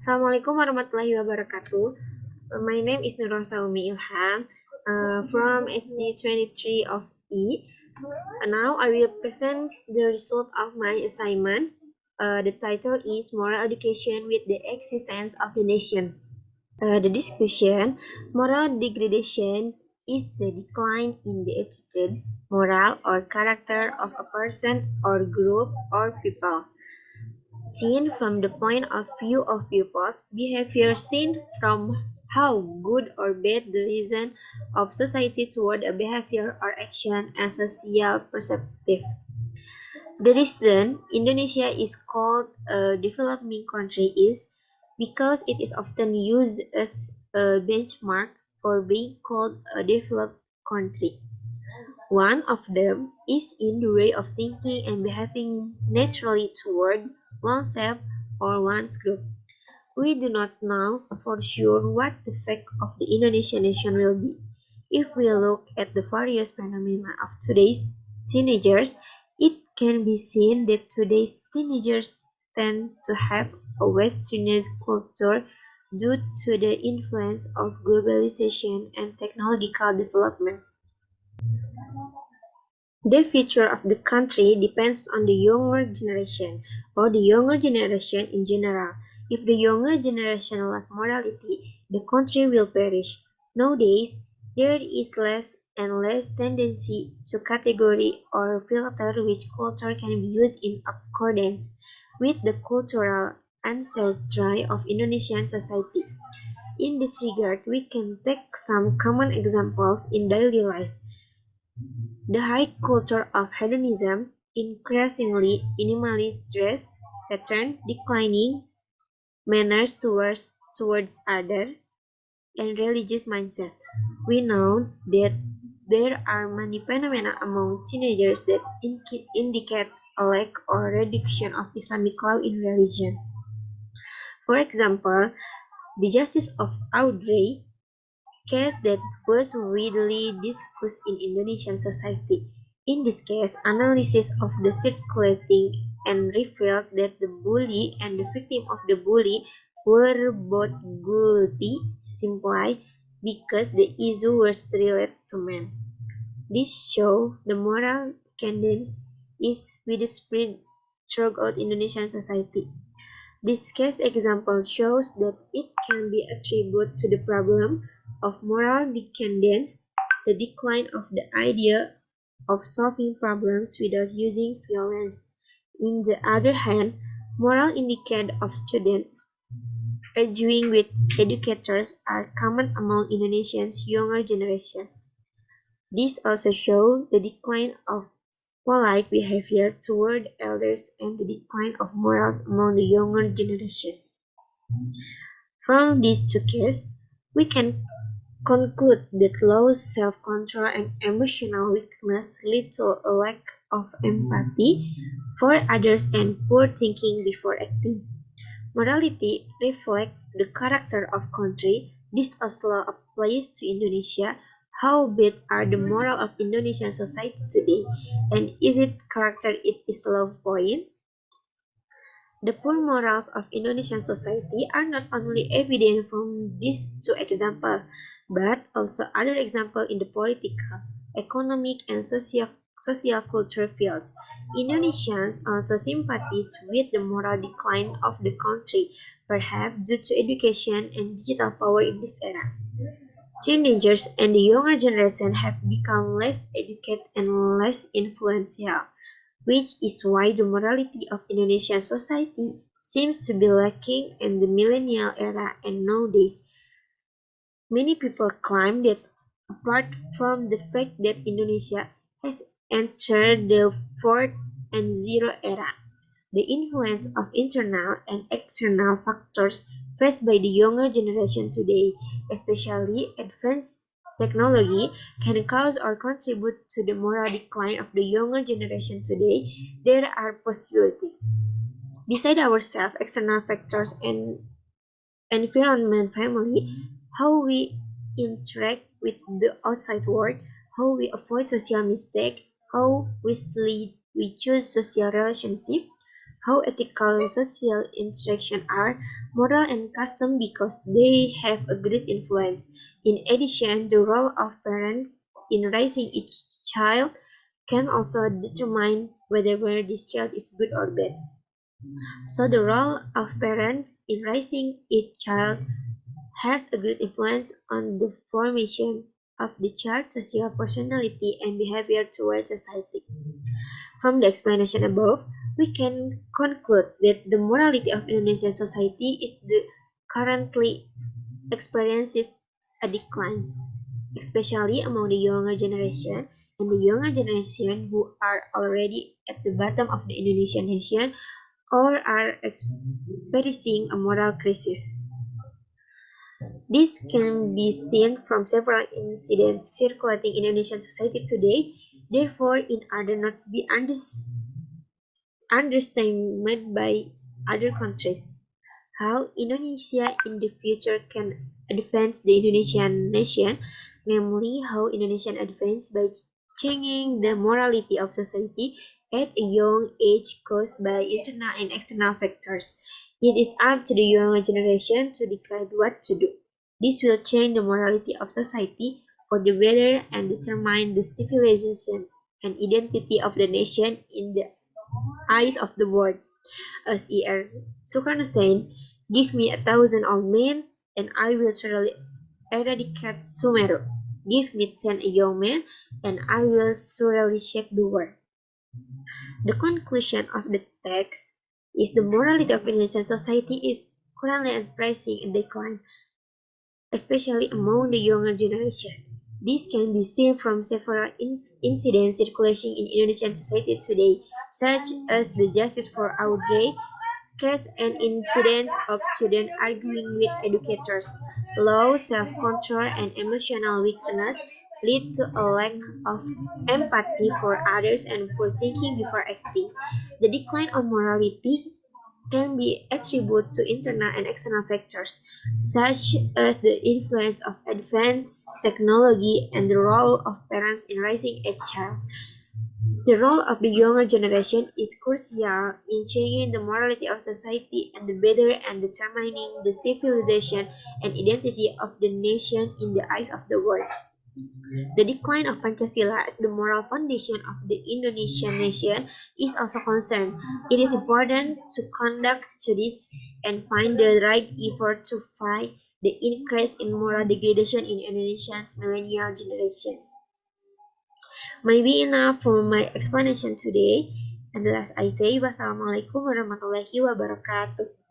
Assalamualaikum warahmatullahi wabarakatuh. My name is Nurul Shaumy Ilham from SD 23 of E. Now I will present the result of my assignment. The title is Moral Education with the Existence of the Nation. The discussion, moral degradation is the decline in the attitude, moral or character of a person or group or people. Seen from the point of view of pupils, behavior seen from how good or bad the reason of society toward a behavior or action and social perspective. The reason Indonesia is called a developing country is because it is often used as a benchmark for being called a developed country. One of them is in the way of thinking and behaving naturally toward oneself or one's group. We do not know for sure what the fate of the Indonesian nation will be. If we look at the various phenomena of today's teenagers, it can be seen that today's teenagers tend to have a westernized culture due to the influence of globalization and technological development. The future of the country depends on the younger generation, or the younger generation in general. If the younger generation lack morality, the country will perish. Nowadays, there is less and less tendency to category or filter which culture can be used in accordance with the cultural ancestry of Indonesian society. In this regard, we can take some common examples in daily life. The high culture of hedonism, increasingly minimalist dress pattern, declining manners towards others, and religious mindset. We know that there are many phenomena among teenagers that indicate a lack or reduction of Islamic law in religion. For example, the justice of outrage case that was widely discussed in Indonesian society. In this case, analysis of the circulating and revealed that the bully and the victim of the bully were both guilty simply because the issue was related to men. This shows the moral cadence is widespread throughout Indonesian society. This case example shows that it can be attributed to the problem of moral decadence, the decline of the idea of solving problems without using violence. On the other hand, moral indicators of students arguing with educators are common among Indonesians' younger generation. This also shows the decline of polite behavior toward elders and the decline of morals among the younger generation. From these two cases, we can conclude that low self-control and emotional weakness lead to a lack of empathy for others and poor thinking before acting. Morality reflects the character of country. This also applies to Indonesia. How bad are the moral of Indonesian society today, and is it character it is low point? The poor morals of Indonesian society are not only evident from these two examples, but also other examples in the political, economic, and social culture fields. Indonesians also sympathize with the moral decline of the country, perhaps due to education and digital power in this era. Teenagers and the younger generation have become less educated and less influential, which is why the morality of Indonesian society seems to be lacking in the millennial era and nowadays. Many people claim that apart from the fact that Indonesia has entered the fourth and zero era, the influence of internal and external factors faced by the younger generation today, especially advanced technology, can cause or contribute to the moral decline of the younger generation today. There are possibilities. Beside ourselves, external factors and environment, family, how we interact with the outside world, how we avoid social mistake, how wisely we choose social relationship, how ethical and social interactions are, moral and custom because they have a great influence. In addition, the role of parents in raising each child can also determine whether this child is good or bad. So the role of parents in raising each child has a great influence on the formation of the child's social personality and behavior towards society. From the explanation above, we can conclude that the morality of Indonesian society is currently experiences a decline, especially among the younger generation, and the younger generation who are already at the bottom of the Indonesian nation or are experiencing a moral crisis. This can be seen from several incidents circulating in Indonesian society today. Therefore, in order not to be underestimated by other countries, how Indonesia in the future can advance the Indonesian nation, namely how Indonesian advance by changing the morality of society at a young age caused by internal and external factors. It is up to the younger generation to decide what to do. This will change the morality of society for the better and determine the civilization and identity of the nation in the eyes of the world. As E.R. Sukarno said, "Give me 1,000 old men, and I will surely eradicate Sumeru. Give me 10 young men, and I will surely shake the world." The conclusion of the text is the morality of Indonesian society is currently experiencing a decline, especially among the younger generation. This can be seen from several incidents circulating in Indonesian society today, such as the Justice for Audrey case and incidents of students arguing with educators. Low self-control and emotional weakness lead to a lack of empathy for others and poor thinking before acting. The decline of morality can be attributed to internal and external factors, such as the influence of advanced technology and the role of parents in raising a child. The role of the younger generation is crucial in changing the morality of society and the better and determining the civilization and identity of the nation in the eyes of the world. The decline of Pancasila as the moral foundation of the Indonesian nation is also concerned. It is important to conduct studies and find the right effort to fight the increase in moral degradation in Indonesia's millennial generation. Maybe enough for my explanation today. And as I say, wassalamualaikum warahmatullahi wabarakatuh.